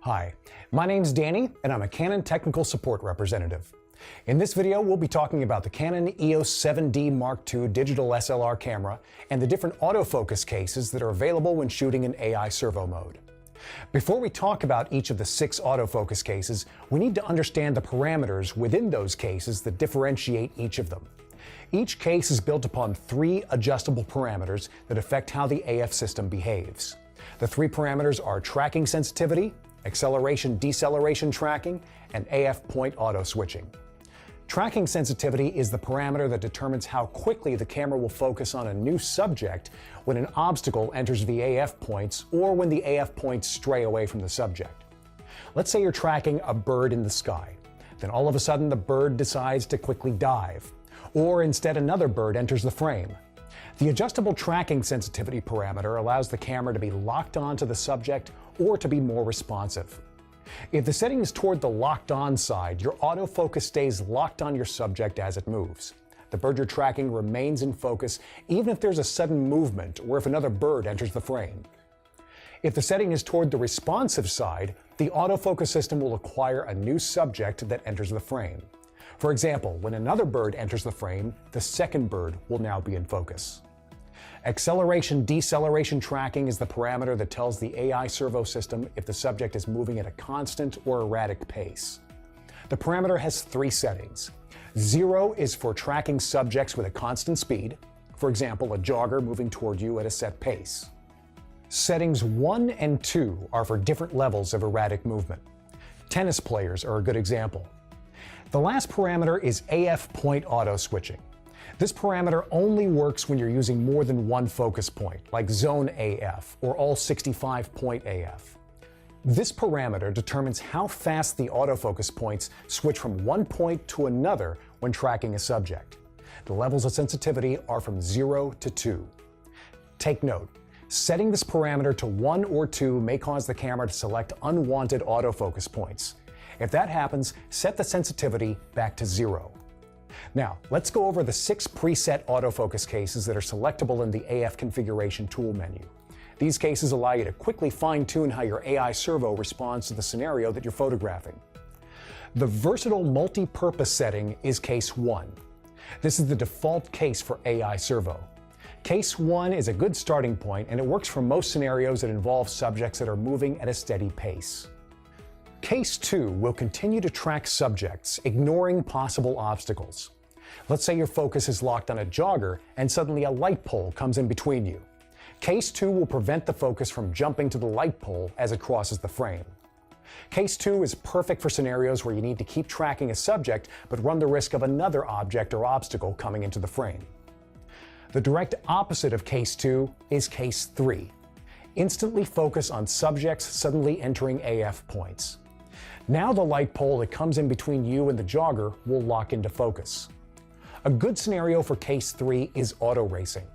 Hi, my name's Danny, and I'm a Canon Technical Support Representative. In this video, we'll be talking about the Canon EOS 7D Mark II digital SLR camera and the different autofocus cases that are available when shooting in AI servo mode. Before we talk about each of the 6 autofocus cases, we need to understand the parameters within those cases that differentiate each of them. Each case is built upon 3 adjustable parameters that affect how the AF system behaves. The 3 parameters are tracking sensitivity, acceleration-deceleration tracking, and AF point auto switching. Tracking sensitivity is the parameter that determines how quickly the camera will focus on a new subject when an obstacle enters the AF points or when the AF points stray away from the subject. Let's say you're tracking a bird in the sky. Then all of a sudden the bird decides to quickly dive. Or instead another bird enters the frame. The adjustable tracking sensitivity parameter allows the camera to be locked onto the subject or to be more responsive. If the setting is toward the locked on side, your autofocus stays locked on your subject as it moves. The bird you're tracking remains in focus even if there's a sudden movement or if another bird enters the frame. If the setting is toward the responsive side, the autofocus system will acquire a new subject that enters the frame. For example, when another bird enters the frame, the second bird will now be in focus. Acceleration-deceleration tracking is the parameter that tells the AI servo system if the subject is moving at a constant or erratic pace. The parameter has 3 settings. 0 is for tracking subjects with a constant speed, for example, a jogger moving toward you at a set pace. Settings 1 and 2 are for different levels of erratic movement. Tennis players are a good example. The last parameter is AF point auto switching. This parameter only works when you're using more than one focus point, like zone AF or all 65 point AF. This parameter determines how fast the autofocus points switch from one point to another when tracking a subject. The levels of sensitivity are from 0 to 2. Take note, setting this parameter to 1 or 2 may cause the camera to select unwanted autofocus points. If that happens, set the sensitivity back to 0. Now, let's go over the 6 preset autofocus cases that are selectable in the AF configuration tool menu. These cases allow you to quickly fine-tune how your AI servo responds to the scenario that you're photographing. The versatile multi-purpose setting is case 1. This is the default case for AI servo. Case 1 is a good starting point, and it works for most scenarios that involve subjects that are moving at a steady pace. Case 2 will continue to track subjects, ignoring possible obstacles. Let's say your focus is locked on a jogger and suddenly a light pole comes in between you. Case 2 will prevent the focus from jumping to the light pole as it crosses the frame. Case 2 is perfect for scenarios where you need to keep tracking a subject but run the risk of another object or obstacle coming into the frame. The direct opposite of Case 2 is Case 3. Instantly focus on subjects suddenly entering AF points. Now the light pole that comes in between you and the jogger will lock into focus. A good scenario for Case 3 is auto racing.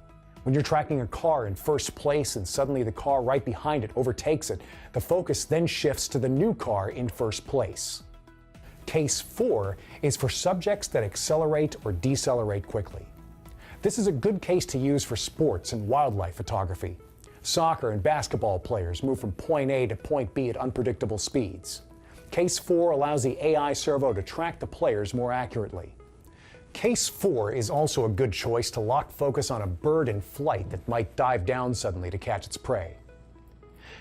When you're tracking a car in first place and suddenly the car right behind it overtakes it, the focus then shifts to the new car in first place. Case 4 is for subjects that accelerate or decelerate quickly. This is a good case to use for sports and wildlife photography. Soccer and basketball players move from point A to point B at unpredictable speeds. Case 4 allows the AI servo to track the players more accurately. Case 4 is also a good choice to lock focus on a bird in flight that might dive down suddenly to catch its prey.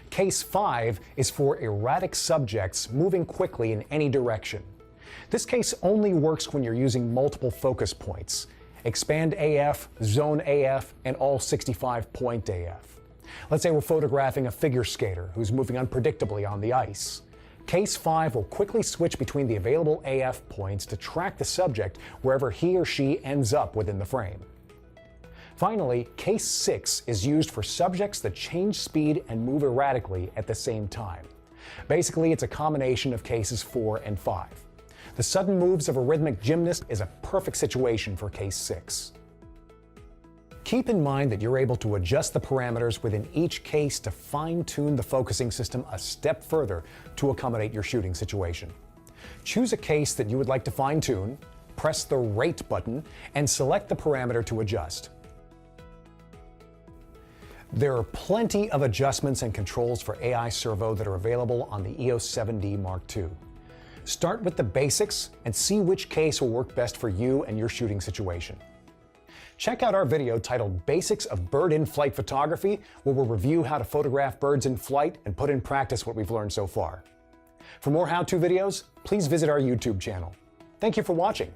Case 5 is for erratic subjects moving quickly in any direction. This case only works when you're using multiple focus points. Expand AF, Zone AF, and all 65 point AF. Let's say we're photographing a figure skater who's moving unpredictably on the ice. Case 5 will quickly switch between the available AF points to track the subject wherever he or she ends up within the frame. Finally, Case 6 is used for subjects that change speed and move erratically at the same time. Basically, it's a combination of Cases 4 and 5. The sudden moves of a rhythmic gymnast is a perfect situation for Case 6. Keep in mind that you're able to adjust the parameters within each case to fine-tune the focusing system a step further to accommodate your shooting situation. Choose a case that you would like to fine-tune, press the Rate button, and select the parameter to adjust. There are plenty of adjustments and controls for AI Servo that are available on the EOS 7D Mark II. Start with the basics and see which case will work best for you and your shooting situation. Check out our video titled Basics of Bird in-Flight Photography, where we'll review how to photograph birds in flight and put in practice what we've learned so far. For more how-to videos, please visit our YouTube channel. Thank you for watching.